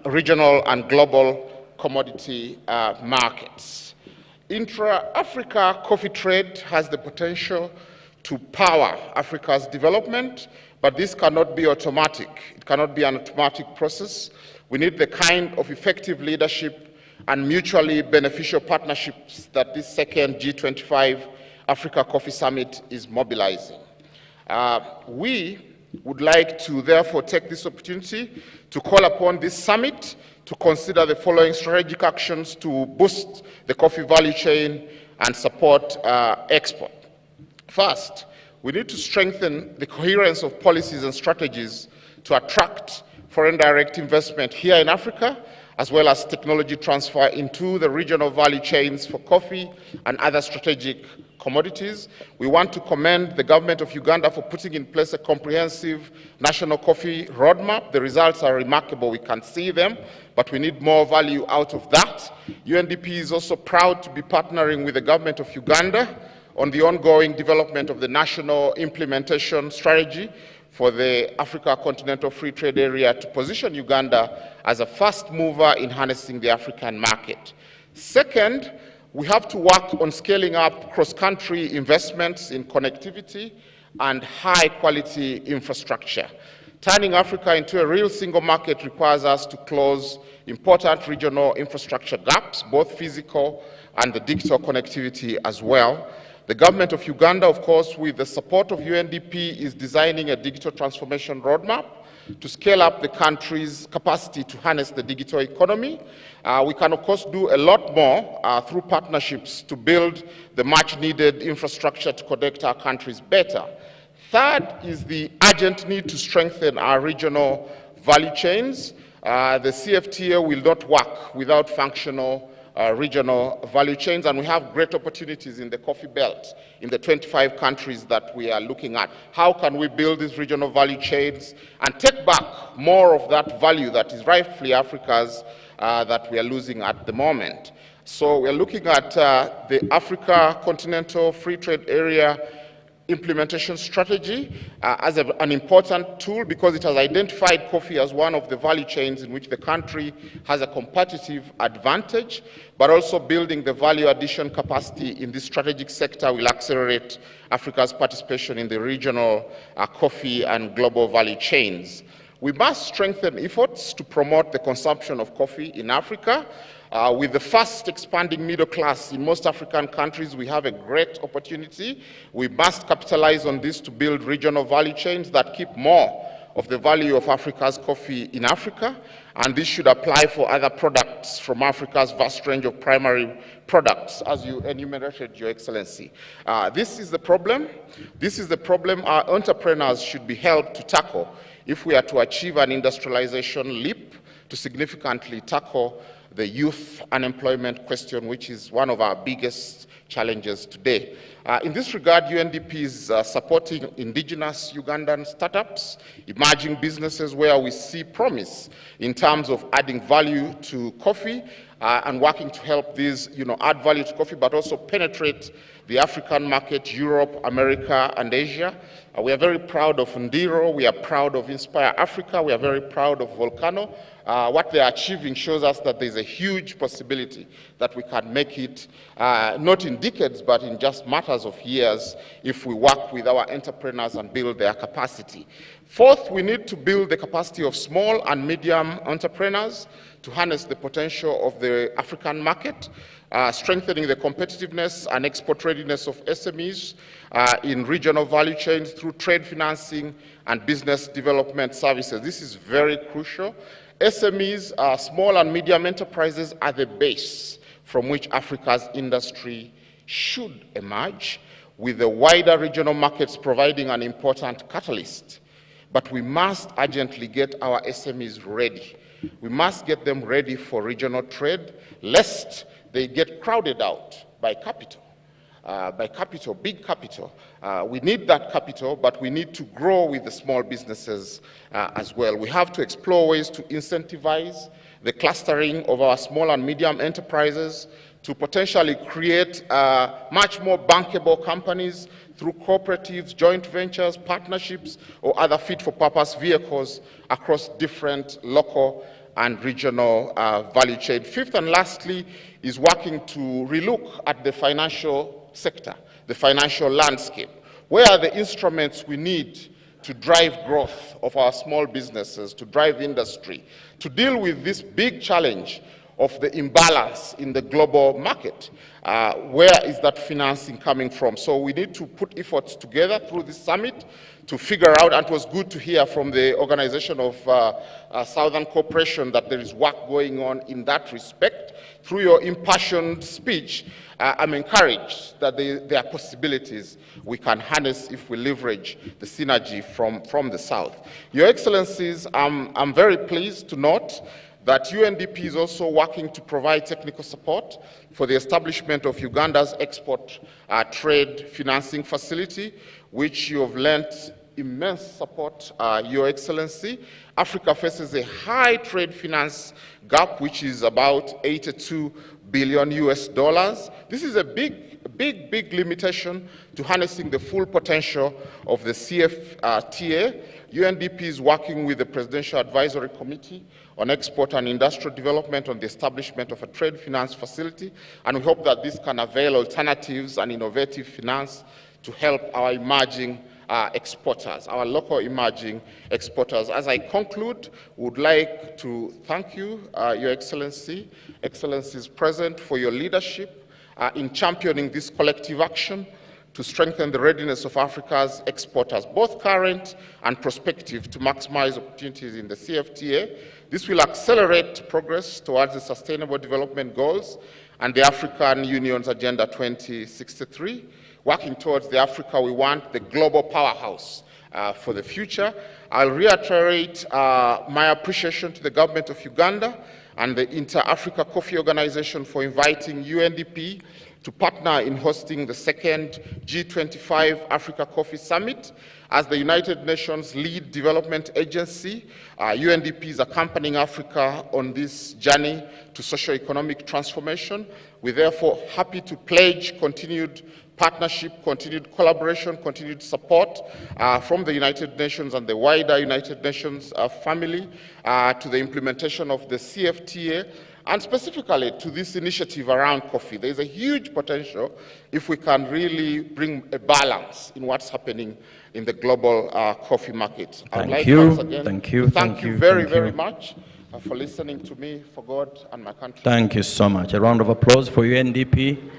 regional and global commodity markets. Intra-Africa coffee trade has the potential to power Africa's development, but this cannot be automatic. It cannot be an automatic process. We need the kind of effective leadership and mutually beneficial partnerships that this second G-25 Africa Coffee Summit is mobilizing. We would like to therefore take this opportunity to call upon this summit to consider the following strategic actions to boost the coffee value chain and support export. First, we need to strengthen the coherence of policies and strategies to attract foreign direct investment here in Africa, as well as technology transfer into the regional value chains for coffee and other strategic commodities. We want to commend the government of Uganda for putting in place a comprehensive national coffee roadmap. The results are remarkable, we can see them, but we need more value out of that. UNDP is also proud to be partnering with the government of Uganda on the ongoing development of the national implementation strategy for the Africa Continental Free Trade Area to position Uganda as a first mover in harnessing the African market. Second, we have to work on scaling up cross-country investments in connectivity and high-quality infrastructure. Turning Africa into a real single market requires us to close important regional infrastructure gaps, both physical and the digital connectivity as well. The government of Uganda, of course, with the support of UNDP, is designing a digital transformation roadmap to scale up the country's capacity to harness the digital economy. We can, of course, do a lot more through partnerships to build the much-needed infrastructure to connect our countries better. Third is the urgent need to strengthen our regional value chains. The CFTA will not work without functional regional value chains, and we have great opportunities in the coffee belt in the 25 countries that we are looking at. How can we build these regional value chains and take back more of that value that is rightfully Africa's that we are losing at the moment? So we are looking at the Africa Continental Free Trade Area implementation strategy as an important tool because it has identified coffee as one of the value chains in which the country has a competitive advantage, but also building the value addition capacity in this strategic sector will accelerate Africa's participation in the regional coffee and global value chains. We must strengthen efforts to promote the consumption of coffee in Africa. With the fast expanding middle class in most African countries, we have a great opportunity. We must capitalize on this to build regional value chains that keep more of the value of Africa's coffee in Africa, and this should apply for other products from Africa's vast range of primary products, as you enumerated, Your Excellency. This is the problem. This is the problem our entrepreneurs should be helped to tackle if we are to achieve an industrialization leap to significantly tackle the youth unemployment question, which is one of our biggest challenges today. In this regard, UNDP is supporting indigenous Ugandan startups, emerging businesses where we see promise in terms of adding value to coffee and working to help these add value to coffee, but also penetrate the African market, Europe, America, and Asia. We are very proud of Ndiro, we are proud of Inspire Africa, we are very proud of Volcano. What they are achieving shows us that there's a huge possibility that we can make it, not in decades, but in just matters of years if we work with our entrepreneurs and build their capacity. Fourth, we need to build the capacity of small and medium entrepreneurs to harness the potential of the African market, strengthening the competitiveness and export readiness of SMEs in regional value chains through trade financing and business development services. This is very crucial. SMEs, small and medium enterprises, are the base from which Africa's industry should emerge, with the wider regional markets providing an important catalyst. But we must urgently get our SMEs ready. We must get them ready for regional trade, lest they get crowded out by capital. Big capital. We need that capital, but we need to grow with the small businesses as well. We have to explore ways to incentivize the clustering of our small and medium enterprises to potentially create much more bankable companies through cooperatives, joint ventures, partnerships, or other fit-for-purpose vehicles across different local and regional value chain. Fifth and lastly is working to relook at the financial sector, the financial landscape. Where are the instruments we need to drive growth of our small businesses, to drive industry, to deal with this big challenge of the imbalance in the global market? Where is that financing coming from? So we need to put efforts together through this summit to figure out, and it was good to hear from the Organization of Southern Cooperation that there is work going on in that respect. Through your impassioned speech, I'm encouraged that there are possibilities we can harness if we leverage the synergy from the South. Your Excellencies, I'm very pleased to note that UNDP is also working to provide technical support for the establishment of Uganda's export trade financing facility, which you have lent immense support, Your Excellency. Africa faces a high trade finance gap, which is about $82 billion US. This is a big limitation to harnessing the full potential of the CFTA. UNDP is working with the Presidential Advisory Committee on Export and Industrial Development on the establishment of a trade finance facility, and we hope that this can avail alternatives and innovative finance to help our emerging exporters, our local emerging exporters. As I conclude, would like to thank you, Your Excellency, Excellencies present, for your leadership in championing this collective action to strengthen the readiness of Africa's exporters, both current and prospective, to maximize opportunities in the CFTA. This will accelerate progress towards the Sustainable Development Goals and the African Union's Agenda 2063, working towards the Africa we want, the global powerhouse for the future. I'll reiterate my appreciation to the government of Uganda and the Inter-Africa Coffee Organization for inviting UNDP to partner in hosting the second G-25 Africa Coffee Summit. As the United Nations lead development agency, UNDP is accompanying Africa on this journey to socio-economic transformation. We're therefore happy to pledge continued partnership, continued collaboration, continued support from the United Nations and the wider United Nations family to the implementation of the CFTA, and specifically to this initiative around coffee. There's a huge potential if we can really bring a balance in what's happening in the global coffee market. Thank you. Thank you very much for listening to me, for God and my country. Thank you so much. A round of applause for UNDP.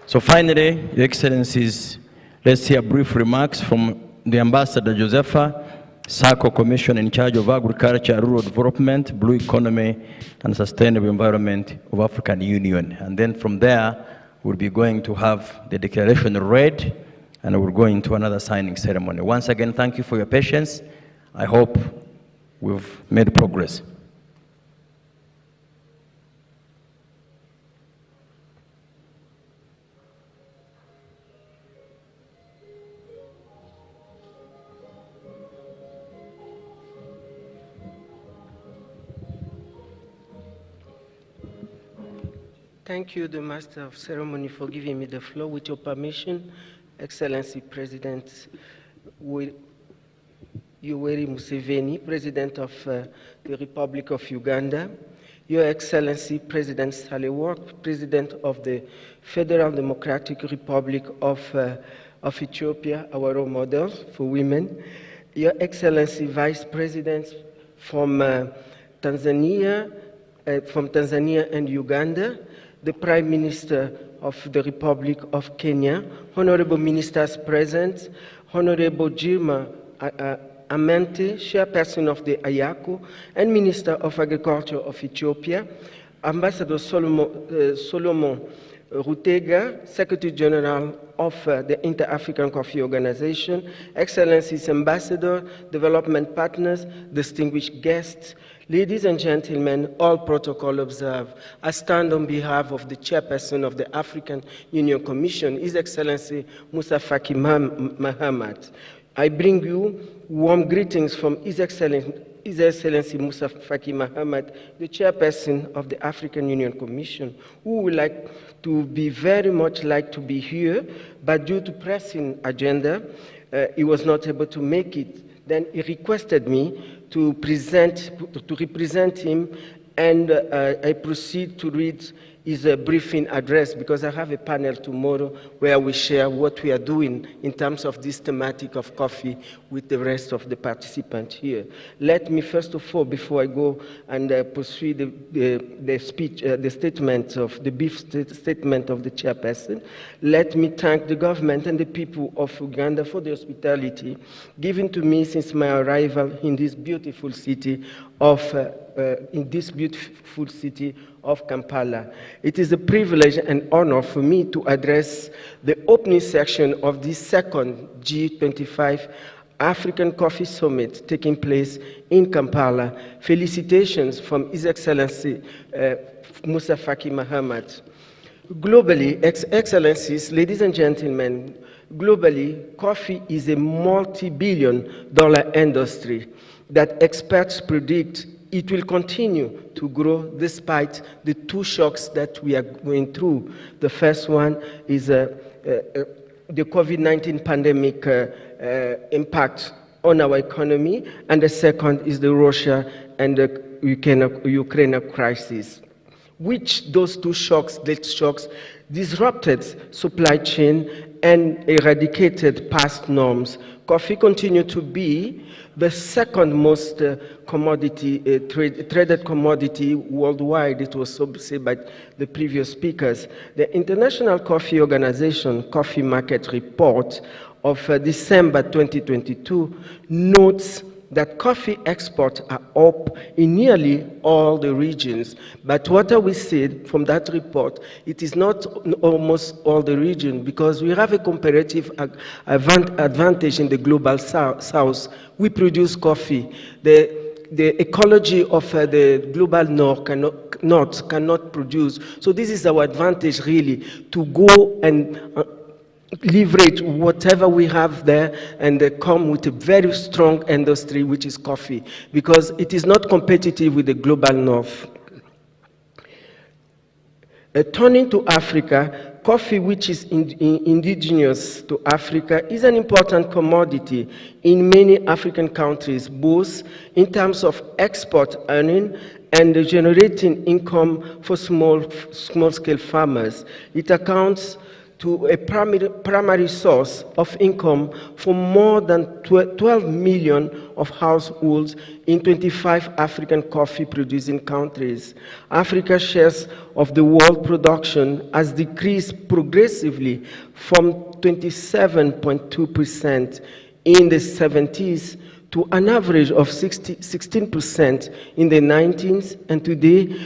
So finally, Your Excellencies, let's hear brief remarks from the Ambassador Josepha, SACCO Commission in charge of Agriculture, Rural Development, Blue Economy, and Sustainable Environment of African Union. And then from there, we'll be going to have the declaration read, and we'll go into another signing ceremony. Once again, thank you for your patience. I hope we've made progress. Thank you, the Master of Ceremony, for giving me the floor. With your permission, Excellency President Yoweri Museveni, President of the Republic of Uganda, Your Excellency President Sahle-Work, President of the Federal Democratic Republic of Ethiopia, our role model for women, Your Excellency Vice Presidents from Tanzania and Uganda, the Prime Minister of the Republic of Kenya, Honorable Ministers present, Honorable Jirma Amente, Chairperson of the AYACO, and Minister of Agriculture of Ethiopia, Ambassador Solomon Rutega, Secretary General of the Inter-African Coffee Organization, Excellencies Ambassador, Development Partners, distinguished guests, ladies and gentlemen, all protocol observed. I stand on behalf of the chairperson of the African Union Commission, His Excellency Musa Faki Mahamat. I bring you warm greetings from His Excellency Musa Faki Mahamat, the chairperson of the African Union Commission, who would like to be very much like to be here, but due to pressing agenda, he was not able to make it Then he requested me to represent him, and I proceed to read his briefing address, because I have a panel tomorrow where we share what we are doing in terms of this thematic of coffee with the rest of the participants here. Let me first of all, before I go and pursue the speech, the statement of the brief statement of the chairperson, let me thank the government and the people of Uganda for the hospitality given to me since my arrival in this beautiful city of Kampala. It is a privilege and honor for me to address the opening section of this second G-25 African Coffee Summit taking place in Kampala. Felicitations from His Excellency Musa Faki Mahamat. Globally, Excellencies, ladies and gentlemen, globally, coffee is a multi-billion-dollar industry that experts predict it will continue to grow despite the two shocks that we are going through. The first one is the COVID-19 pandemic impact on our economy, and the second is the Russia and the Ukraine crisis. Those two shocks disrupted supply chain and eradicated past norms. Coffee continued to be the second most traded commodity worldwide. It was so said by the previous speakers. The International Coffee Organization Coffee Market Report of December 2022 notes that coffee exports are up in nearly all the regions. But what we said from that report, it is not almost all the region, because we have a comparative advantage in the global south. We produce coffee. The ecology of the global north cannot produce. So this is our advantage, really, to go and leverage whatever we have there and come with a very strong industry, which is coffee, because it is not competitive with the global north. Turning to Africa, coffee, which is indigenous to Africa, is an important commodity in many African countries, both in terms of export earning and generating income for small-scale farmers. It accounts to a primary source of income for more than 12 million of households in 25 African coffee-producing countries. Africa's shares of the world production has decreased progressively from 27.2% in the 70s to an average of 16% in the 90s, and today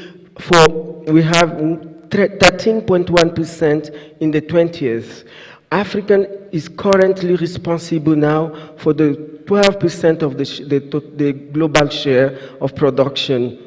we have 13.1% in the 20th. Africa is currently responsible now for the 12% of the global share of production,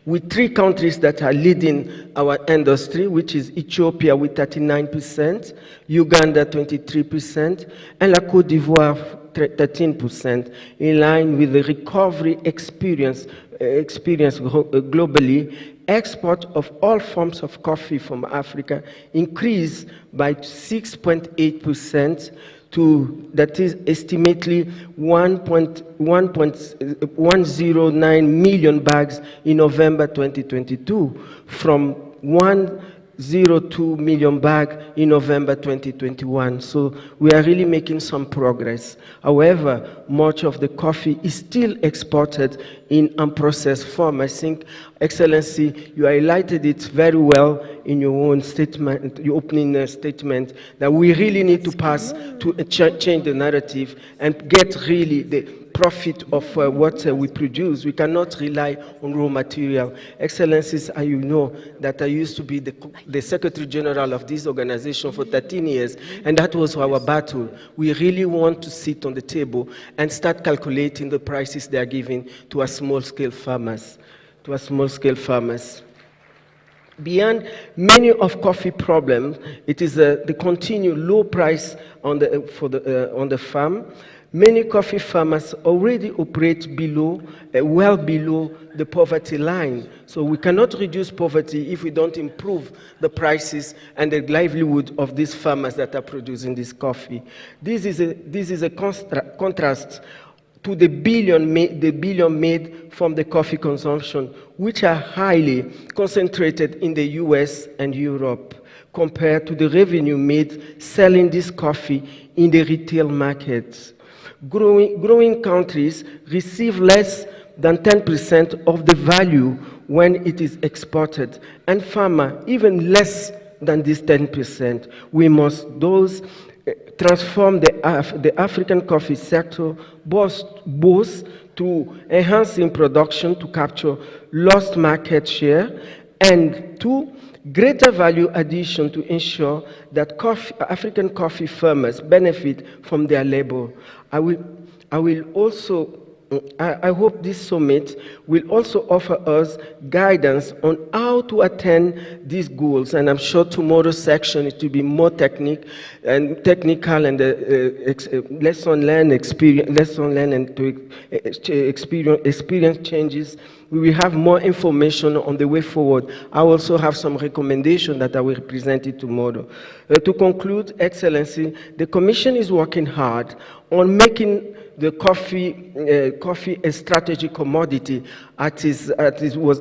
with 3 countries that are leading our industry, which is Ethiopia with 39%, Uganda 23%, and La Côte d'Ivoire 13%, in line with the recovery experience globally. Export of all forms of coffee from Africa increased by 6.8% to, that is estimately 1.109 million bags in November 2022, from 102 million bags in November 2021. So we are really making some progress. However, much of the coffee is still exported in unprocessed form. I think, Excellency, you highlighted it very well in your own statement, your opening statement, that we really need to pass to change the narrative and get really the profit of what we produce. We cannot rely on raw material. Excellencies, you know that I used to be the Secretary General of this organization for 13 years, and that was our battle. We really want to sit on the table and start calculating the prices they are giving to our small-scale farmers. Beyond many of coffee problems, it is the continued low price on the farm. Many coffee farmers already operate well below the poverty line. So we cannot reduce poverty if we don't improve the prices and the livelihood of these farmers that are producing this coffee. This is a contrast to the billion made from the coffee consumption, which are highly concentrated in the US and Europe, compared to the revenue made selling this coffee in the retail markets. Growing countries receive less than 10% of the value when it is exported, and farmers even less than this 10%. We must transform the African coffee sector both to enhancing production to capture lost market share, and to greater value addition to ensure that African coffee farmers benefit from their labor. I hope this summit will also offer us guidance on how to attain these goals, and I'm sure tomorrow's section it will be more technical and lesson learned and to experience changes. We will have more information on the way forward. I also have some recommendations that I will present it tomorrow. To conclude, Excellency, the Commission is working hard on making the coffee a strategic commodity as was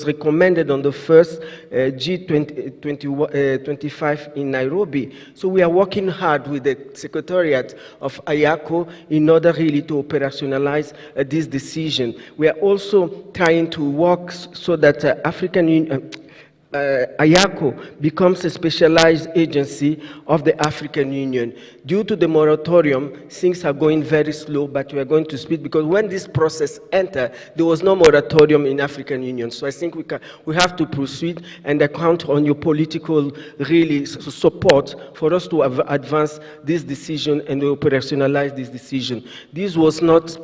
recommended on the first G-25 in Nairobi. So we are working hard with the Secretariat of IACO in order really to operationalize this decision. We are also trying to work so that IACO becomes a specialized agency of the African Union. Due to the moratorium, things are going very slow, but we are going to speed, because when this process entered, there was no moratorium in African Union. So I think we have to proceed, and I count on your political support for us to advance this decision and to operationalize this decision. This was not,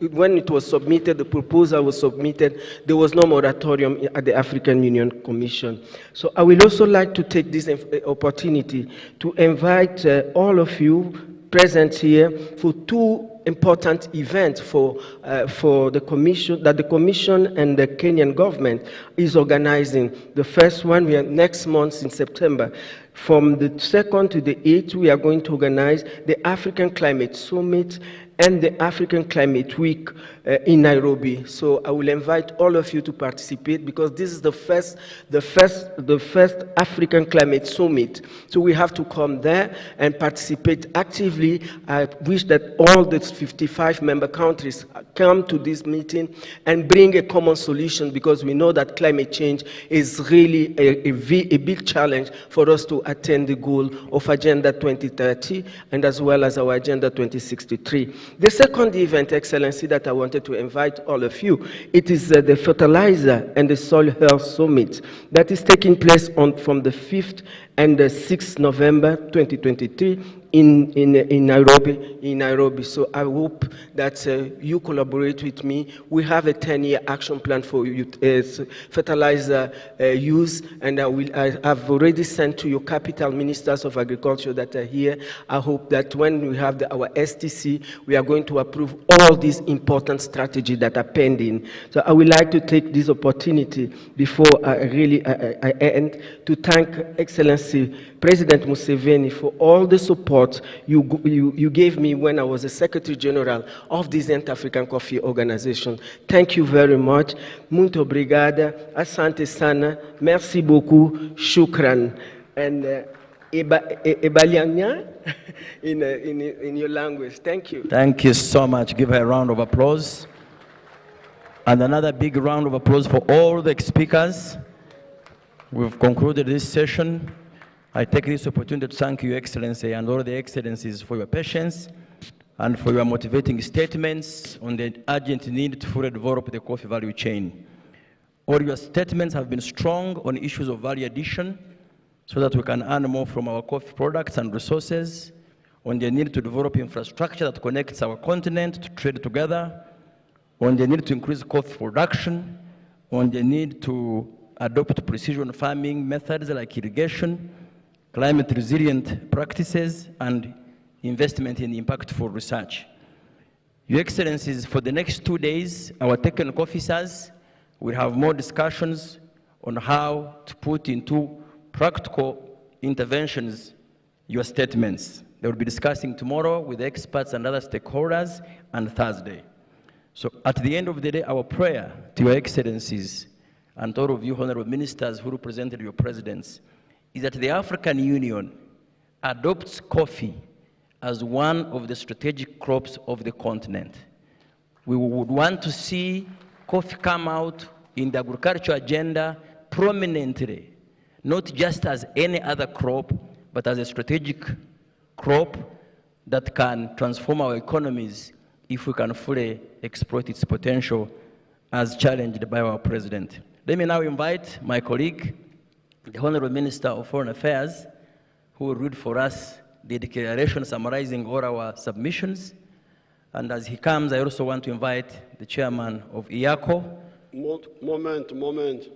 when it was submitted, the proposal was submitted, there was no moratorium at the African Union Commission. So I would also like to take this opportunity to invite all of you present here for two important events for the Commission, that the Commission and the Kenyan government is organizing. The first one, we are next month in September. From the 2nd to the 8th, we are going to organize the African Climate Summit and the African Climate Week in Nairobi. So I will invite all of you to participate, because this is the first African Climate Summit. So we have to come there and participate actively. I wish that all the 55 member countries come to this meeting and bring a common solution, because we know that climate change is really a big challenge for us to attain the goal of Agenda 2030 and as well as our Agenda 2063. The second event, Excellency, that I wanted to invite all of you, it is the Fertilizer and the Soil Health Summit that is taking place from the 5th and the 6th November 2023 in Nairobi. So I hope that you collaborate with me. We have a 10-year action plan for fertilizer use, and I have already sent to your capital ministers of agriculture that are here. I hope that when we have our STC, we are going to approve all these important strategies that are pending. So I would like to take this opportunity before I end to thank Excellency President Museveni for all the support you gave me when I was the Secretary General of this African Coffee Organization. Thank you very much. Muito obrigada. Asante sana. Merci beaucoup. Shukran. And Ebalianya in your language. Thank you. Thank you so much. Give her a round of applause. And another big round of applause for all the speakers. We've concluded this session. I take this opportunity to thank you, Excellency, and all the Excellencies for your patience and for your motivating statements on the urgent need to fully develop the coffee value chain. All your statements have been strong on issues of value addition so that we can earn more from our coffee products and resources, on the need to develop infrastructure that connects our continent to trade together, on the need to increase coffee production, on the need to adopt precision farming methods like irrigation, climate resilient practices, and investment in impactful research. Your Excellencies, for the next 2 days, our technical officers will have more discussions on how to put into practical interventions your statements. They will be discussing tomorrow with experts and other stakeholders, and Thursday. So at the end of the day, our prayer to your excellencies and all of you honorable ministers who represented your presidents is that the African Union adopts coffee as one of the strategic crops of the continent. We would want to see coffee come out in the agriculture agenda prominently, not just as any other crop, but as a strategic crop that can transform our economies if we can fully exploit its potential as challenged by our president. Let me now invite my colleague, the Honorable Minister of Foreign Affairs, who will read for us the declaration summarizing all our submissions. And as he comes, I also want to invite the chairman of IACO. Moment.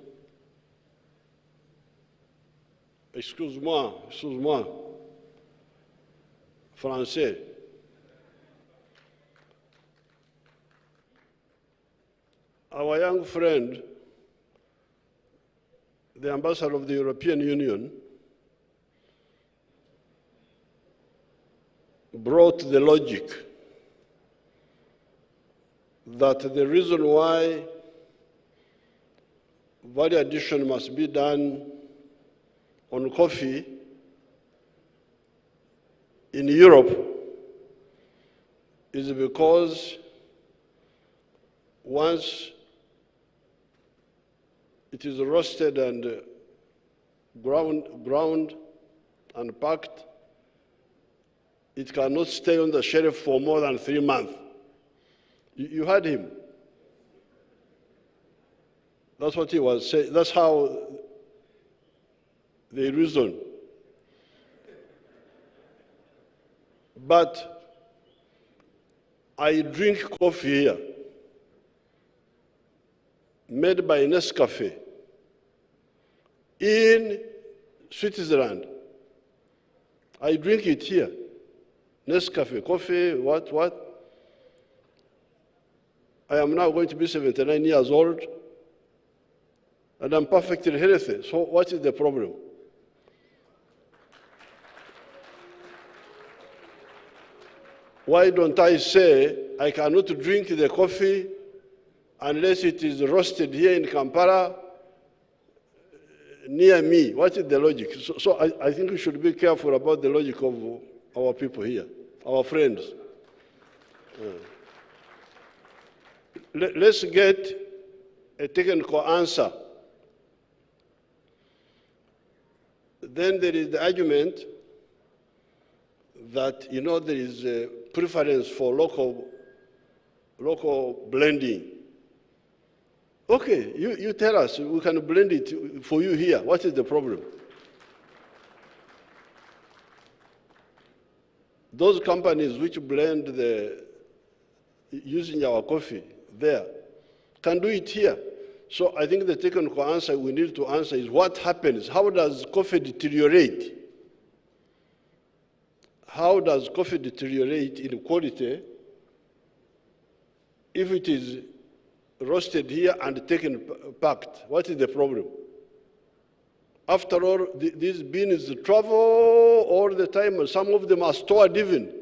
Excuse-moi. Français. Our young friend, the ambassador of the European Union, brought the logic that the reason why value addition must be done on coffee in Europe is because once it is roasted and ground and packed, it cannot stay on the shelf for more than 3 months. You heard him. That's what he was saying. That's how they reason. But I drink coffee here, made by Nescafe in Switzerland. I drink it here. Nescafe, coffee, what? I am now going to be 79 years old, and I'm perfectly healthy. So what is the problem? Why don't I say I cannot drink the coffee unless it is roasted here in Kampala near me? What is the logic? So I think we should be careful about the logic of our people here, our friends. Let's get a technical answer. Then there is the argument that, there is a preference for local blending. Okay, you tell us, we can blend it for you here. What is the problem? Those companies which blend using our coffee there can do it here. So I think the technical answer we need to answer is what happens? How does coffee deteriorate? How does coffee deteriorate in quality if it is roasted here and taken packed? What is the problem? After all, these beans travel all the time, and some of them are stored even.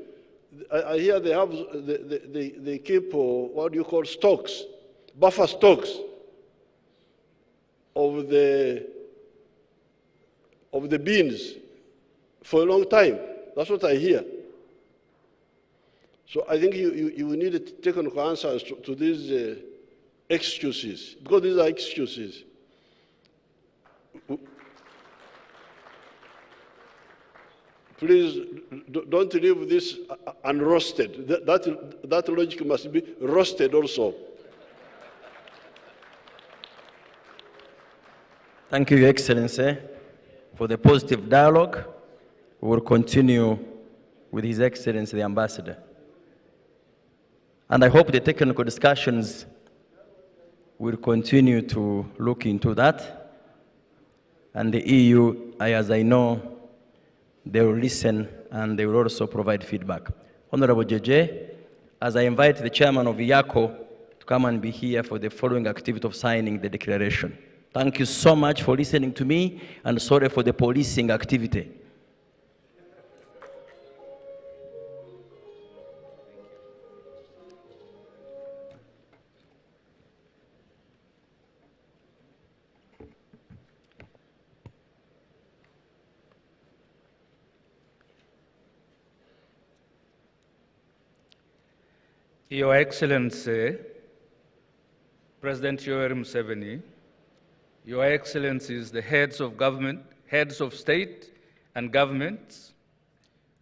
I hear they have, they keep, what do you call, stocks, buffer stocks of the beans for a long time. That's what I hear. So I think you need a technical answer to these excuses, because these are excuses. Please don't leave this unroasted. That logic must be roasted also. Thank you, Your Excellency, for the positive dialogue. We will continue with His Excellency, the Ambassador. And I hope the technical discussions will continue to look into that. And the EU, as I know, they will listen and they will also provide feedback. Honorable JJ, as I invite the chairman of IACO to come and be here for the following activity of signing the declaration. Thank you so much for listening to me, and sorry for the policing activity. Your Excellency, President Yoweri Museveni, Your Excellencies, the heads of government, heads of state and governments,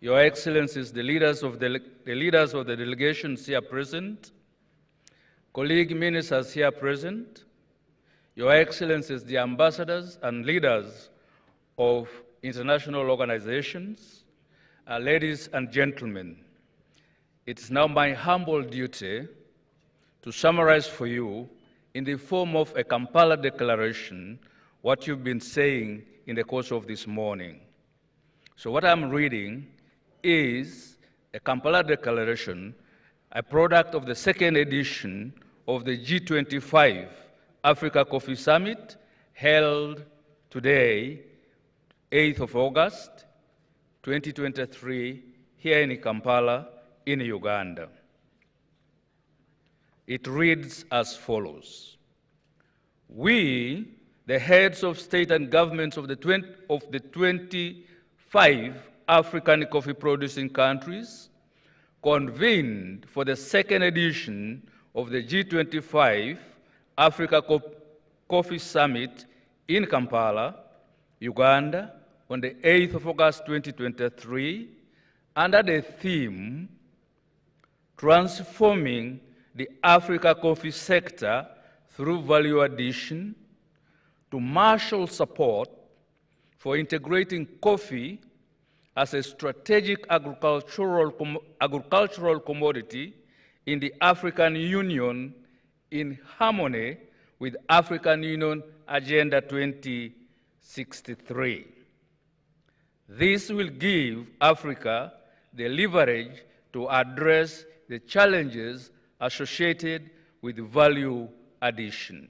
Your Excellencies, the leaders of the delegations here present, colleague ministers here present, Your Excellencies, the ambassadors and leaders of international organizations, ladies and gentlemen, it is now my humble duty to summarize for you in the form of a Kampala Declaration what you've been saying in the course of this morning. So what I'm reading is a Kampala Declaration, a product of the second edition of the G-25 Africa Coffee Summit held today, 8th of August, 2023, here in Kampala, in Uganda. It reads as follows. We, the heads of state and governments of the 25 African coffee-producing countries, convened for the second edition of the G25 Africa Coffee Summit in Kampala, Uganda, on the 8th of August 2023, under the theme, Transforming the Africa Coffee Sector through Value Addition, to marshal support for integrating coffee as a strategic agricultural commodity in the African Union in harmony with African Union Agenda 2063. This will give Africa the leverage to address the challenges associated with value addition.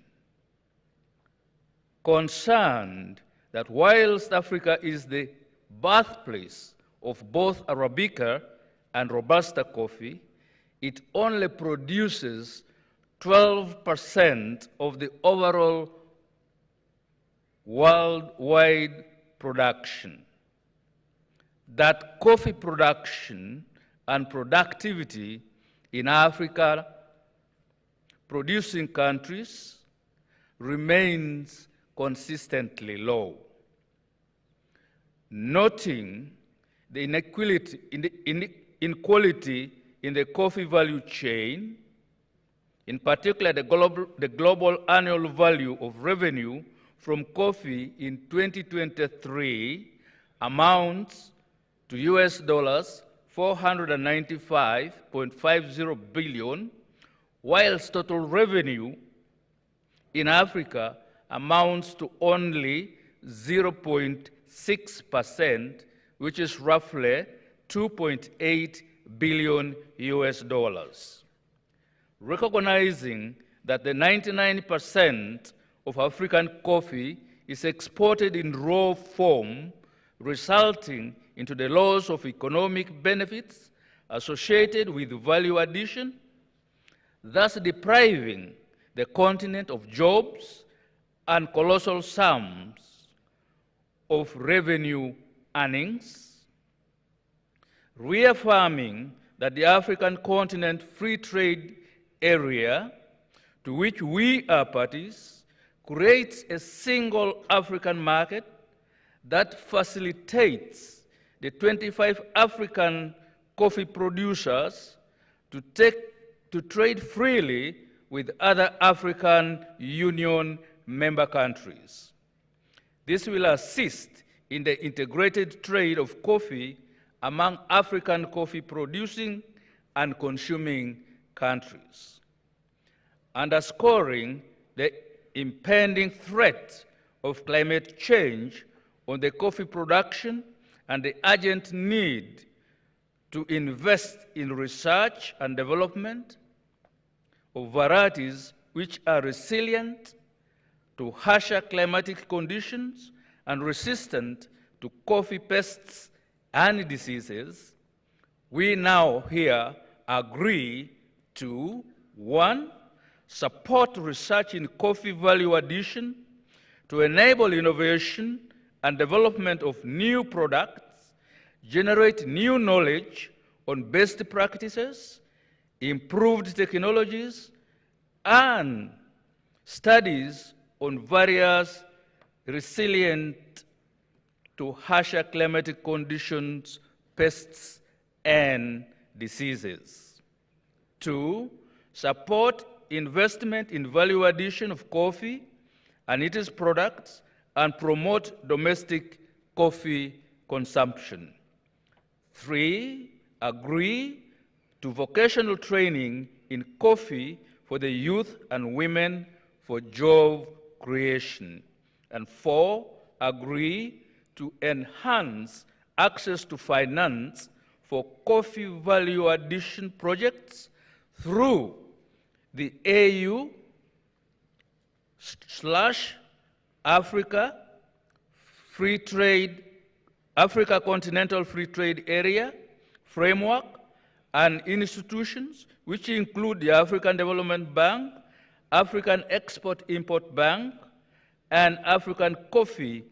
Concerned that whilst Africa is the birthplace of both Arabica and Robusta coffee, it only produces 12% of the overall worldwide production. That coffee production and productivity in Africa producing countries remains consistently low. Noting the inequality in the coffee value chain, in particular the global annual value of revenue from coffee in 2023 amounts to US dollars 495.50 billion, whilst total revenue in Africa amounts to only 0.6%, which is roughly 2.8 billion US dollars. Recognizing that the 99% of African coffee is exported in raw form, resulting into the loss of economic benefits associated with value addition, thus depriving the continent of jobs and colossal sums of revenue earnings, reaffirming that the African continent free trade area to which we are parties creates a single African market that facilitates the 25 African coffee producers to trade freely with other African Union member countries. This will assist in the integrated trade of coffee among African coffee producing and consuming countries, underscoring the impending threat of climate change on the coffee production and the urgent need to invest in research and development of varieties which are resilient to harsher climatic conditions and resistant to coffee pests and diseases. We now here agree to, 1, support research in coffee value addition to enable innovation and development of new products, generate new knowledge on best practices, improved technologies, and studies on various resilient to harsher climatic conditions, pests, and diseases. 2, support investment in value addition of coffee and its products and promote domestic coffee consumption. 3, agree to vocational training in coffee for the youth and women for job creation. And 4, agree to enhance access to finance for coffee value addition projects through the AU/Africa Africa Continental Free Trade Area framework and institutions, which include the African Development Bank, African Export-Import Bank, and African Coffee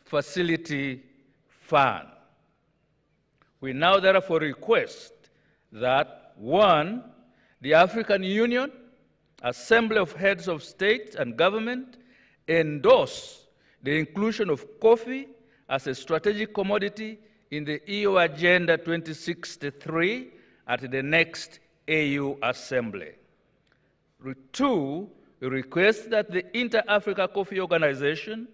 Facility Fund. We now therefore request that 1, the African Union, Assembly of Heads of State and Government, endorse the inclusion of coffee as a strategic commodity in the EU Agenda 2063 at the next AU Assembly. 2, we request that the Inter-Africa Coffee Organization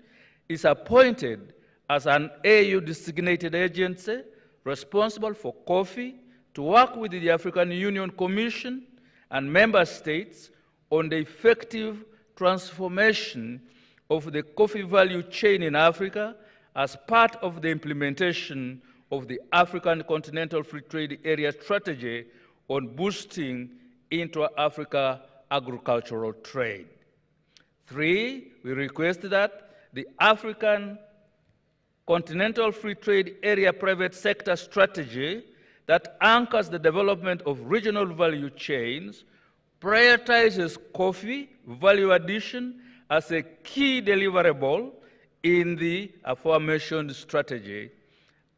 is appointed as an AU designated agency responsible for coffee to work with the African Union Commission and member states on the effective transformation of the coffee value chain in Africa as part of the implementation of the African Continental Free Trade Area strategy on boosting intra-Africa agricultural trade. 3, we request that the African Continental Free Trade Area private sector strategy that anchors the development of regional value chains prioritizes coffee value addition as a key deliverable in the aforementioned strategy.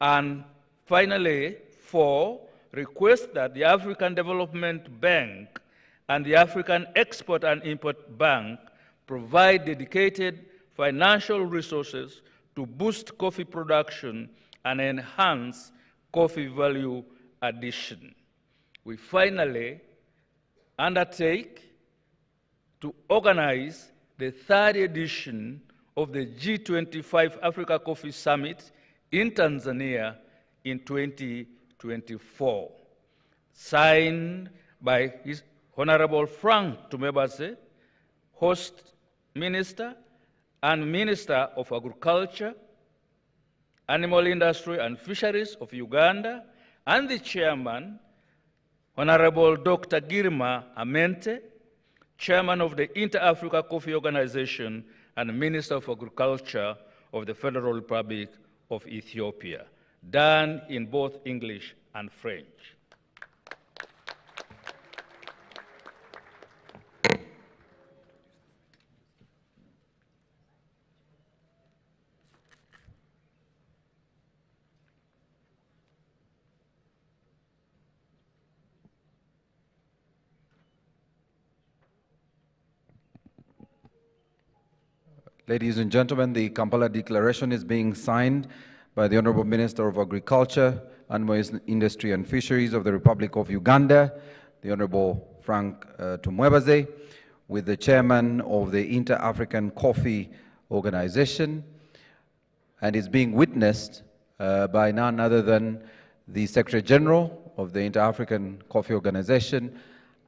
And finally, 4, request that the African Development Bank and the African Export and Import Bank provide dedicated financial resources to boost coffee production and enhance coffee value addition. We finally undertake to organize the 3rd edition of the G-25 Africa Coffee Summit in Tanzania in 2024, signed by His Honorable Frank Tumebase, host minister and Minister of Agriculture, Animal Industry and Fisheries of Uganda, and the chairman, Honorable Dr. Girma Amente, chairman of the Inter-Africa Coffee Organization and Minister of Agriculture of the Federal Republic of Ethiopia, done in both English and French. Ladies and gentlemen, the Kampala Declaration is being signed by the Honorable Minister of Agriculture, Animal Industry and Fisheries of the Republic of Uganda, the Honorable Frank Tumwebaze, with the Chairman of the Inter-African Coffee Organization, and is being witnessed by none other than the Secretary General of the Inter-African Coffee Organization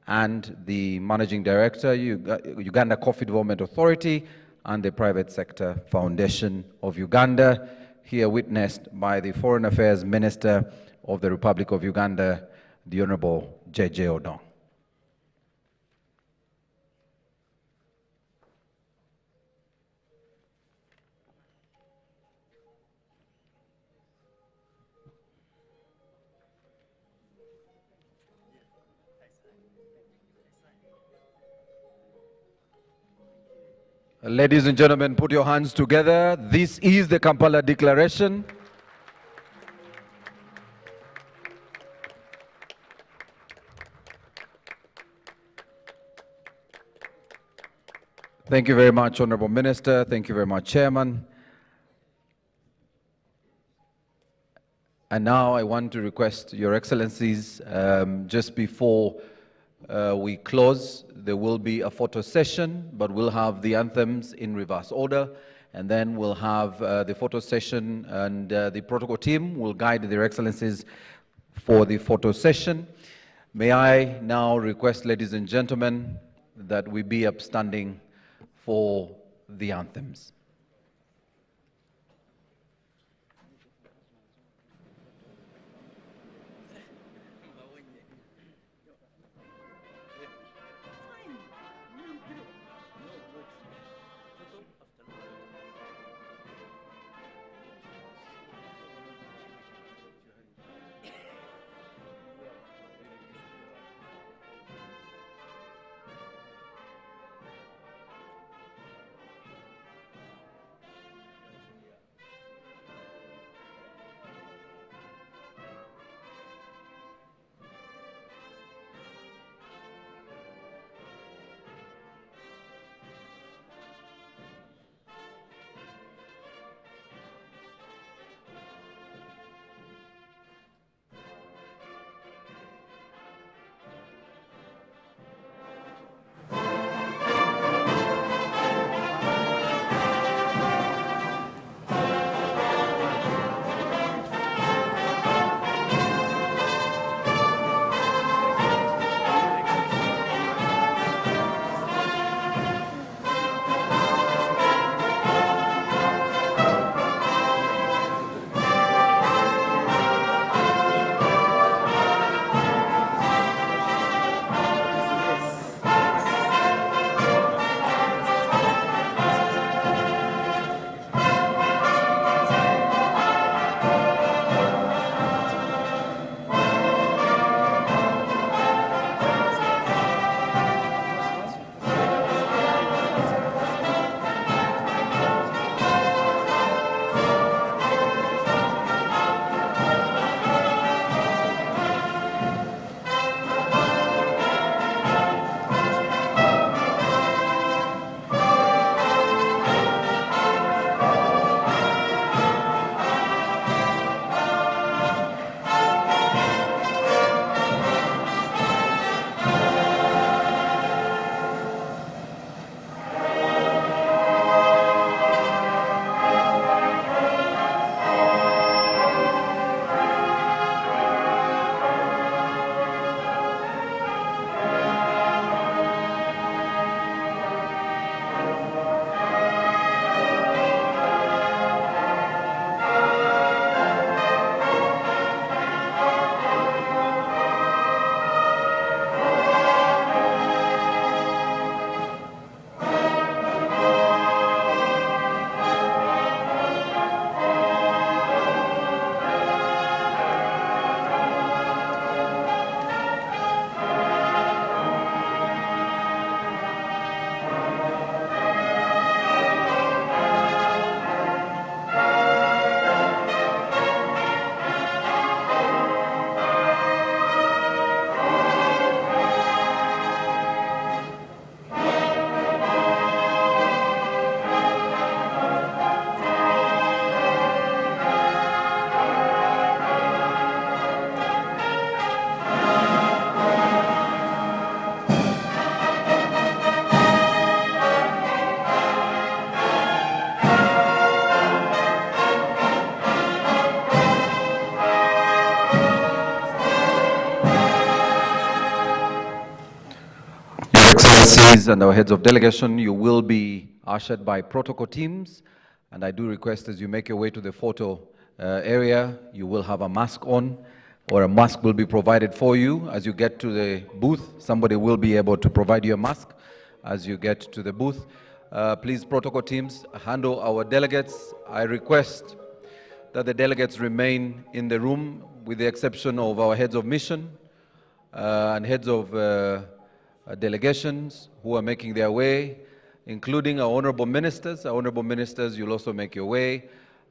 and the Managing Director, Uganda Coffee Development Authority, and the Private Sector Foundation of Uganda, here witnessed by the Foreign Affairs Minister of the Republic of Uganda, the Honorable J.J. Odong. Ladies and gentlemen, put your hands together. This is the Kampala Declaration. Thank you very much, Honorable Minister. Thank you very much, Chairman. And now I want to request Your Excellencies, just before we close, there will be a photo session, but we'll have the anthems in reverse order, and then we'll have the photo session, and the protocol team will guide Their Excellencies for the photo session. May I now request, ladies and gentlemen, that we be upstanding for the anthems. Excellencies and our heads of delegation, you will be ushered by protocol teams, and I do request as you make your way to the photo area, you will have a mask on, or a mask will be provided for you. As you get to the booth, somebody will be able to provide you a mask as you get to the booth. Please, protocol teams, handle our delegates. I request that the delegates remain in the room with the exception of our heads of mission and heads of delegations who are making their way, including our honorable ministers. Our honorable ministers, you'll also make your way.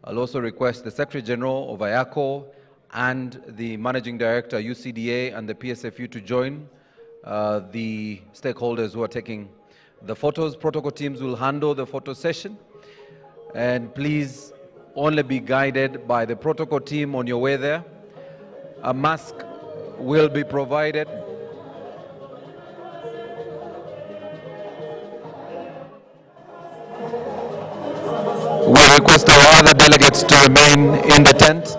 I'll also request the Secretary General of IACO and the Managing Director, UCDA, and the PSFU to join the stakeholders who are taking the photos. Protocol teams will handle the photo session. And please only be guided by the protocol team on your way there. A mask will be provided. We request our other delegates to remain in the tent.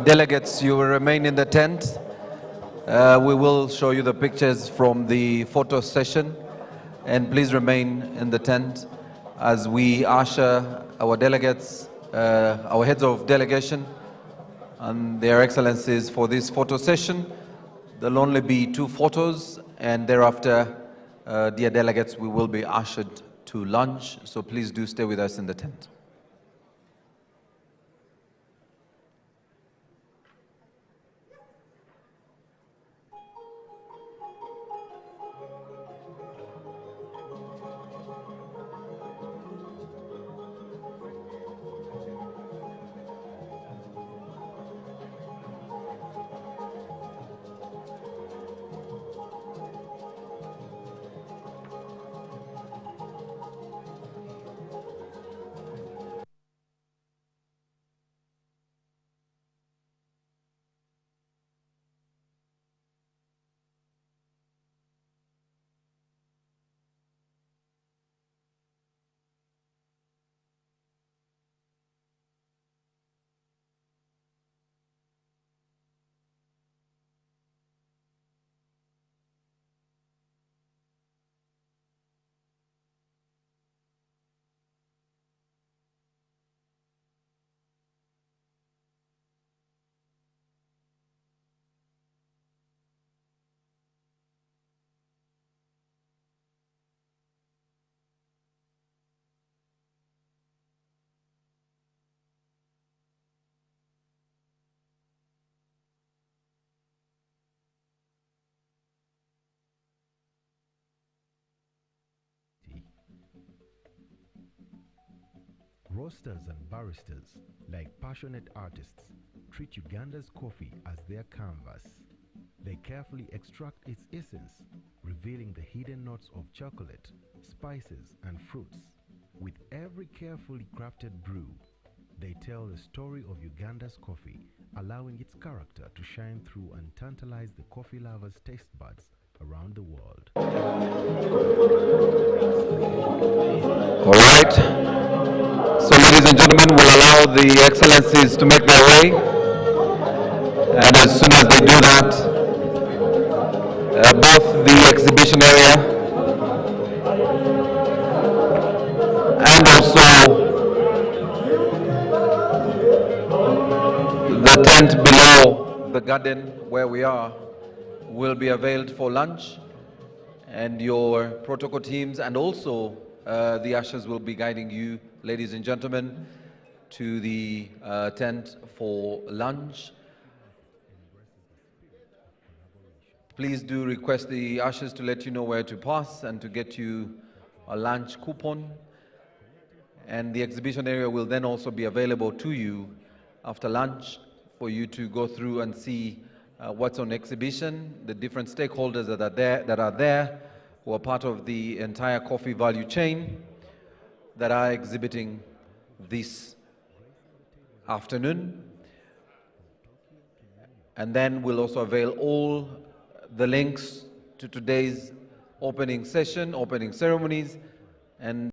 Delegates, you will remain in the tent. We will show you the pictures from the photo session, and please remain in the tent as we usher our delegates, our heads of delegation and their excellencies for this photo session. There'll only be 2 photos, and thereafter, dear delegates, we will be ushered to lunch, so please do stay with us in the tent. Roasters and baristas, like passionate artists, treat Uganda's coffee as their canvas. They carefully extract its essence, revealing the hidden notes of chocolate, spices, and fruits. With every carefully crafted brew, they tell the story of Uganda's coffee, allowing its character to shine through and tantalize the coffee lovers' taste buds around the world. All right. So, ladies and gentlemen, we'll allow the excellencies to make their way. And as soon as they do that, both the exhibition area and also the tent below the garden where we are will be availed for lunch, and your protocol teams and also the ushers will be guiding you, ladies and gentlemen, to the tent for lunch. Please do request the ushers to let you know where to pass and to get you a lunch coupon. And the exhibition area will then also be available to you after lunch for you to go through and see what's on exhibition, the different stakeholders that are there who are part of the entire coffee value chain that are exhibiting this afternoon. And then we'll also avail all the links to today's opening session, opening ceremonies, and